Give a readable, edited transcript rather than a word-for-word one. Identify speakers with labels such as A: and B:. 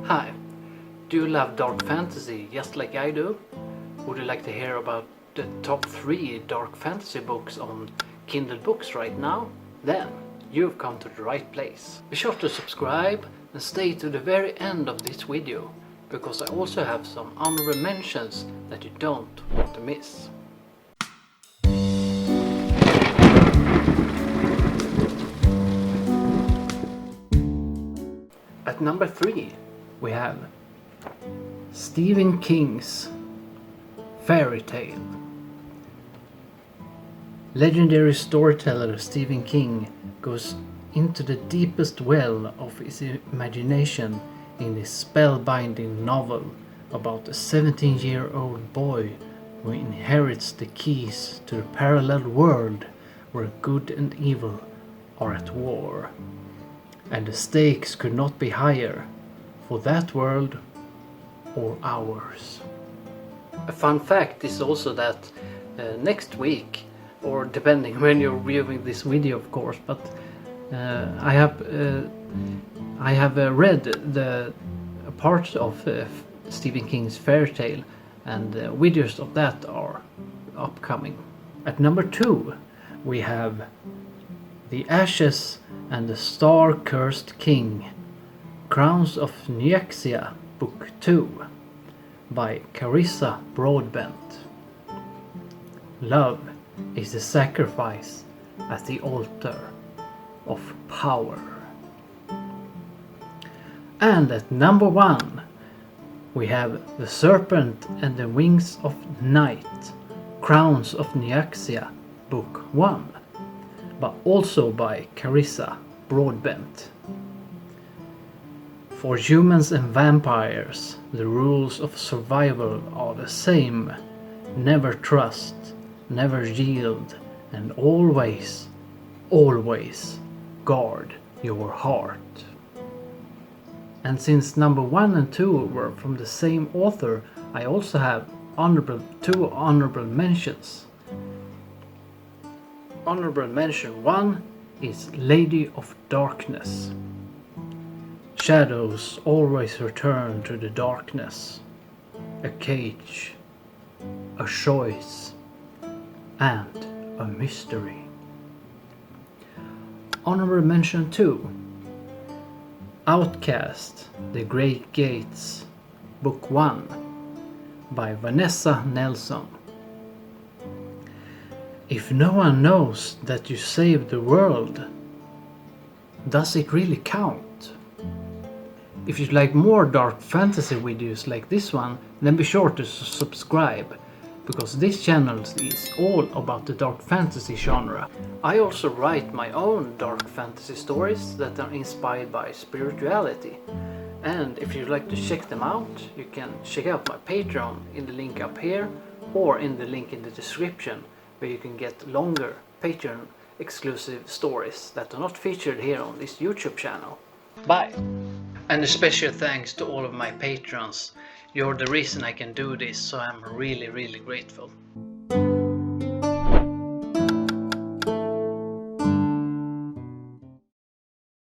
A: Hi, do you love dark fantasy just like I do? Would you like to hear about the top 3 dark fantasy books on Kindle Books right now? Then you've come to the right place. Be sure to subscribe and stay to the very end of this video, because I also have some honorable mentions that you don't want to miss. At number 3 we have Stephen King's Fairy Tale. Legendary storyteller Stephen King goes into the deepest well of his imagination in this spellbinding novel about a 17-year-old boy who inherits the keys to the parallel world where good and evil are at war. And the stakes could not be higher for that world or ours. A fun fact is also that next week, or depending when you're viewing this video of course, but I have read the parts of Stephen King's Fairy Tale, and videos of that are upcoming. At number 2 we have The Ashes and the Star-Cursed King, Crowns of Nyaxia, Book 2 by Carissa Broadbent. Love is the sacrifice at the altar of power. And at number 1 we have The Serpent and the Wings of Night, Crowns of Nyaxia, Book 1, but also by Carissa Broadbent. For humans and vampires, the rules of survival are the same. Never trust, never yield, and always, always guard your heart. And since number 1 and 2 were from the same author, I also have two honorable mentions. Honorable mention 1 is Lady of Darkness. Shadows always return to the darkness. A cage, a choice, and a mystery. Honorable mention 2, Outcast, The Great Gates, Book 1 by Vanessa Nelson. If no one knows that you saved the world, does it really count? If you'd like more dark fantasy videos like this one, then be sure to subscribe, because this channel is all about the dark fantasy genre. I also write my own dark fantasy stories that are inspired by spirituality. And if you'd like to check them out, you can check out my Patreon in the link up here, or in the link in the description, where you can get longer Patreon exclusive stories that are not featured here on this YouTube channel. Bye! And a special thanks to all of my patrons. You're the reason I can do this, so I'm really grateful.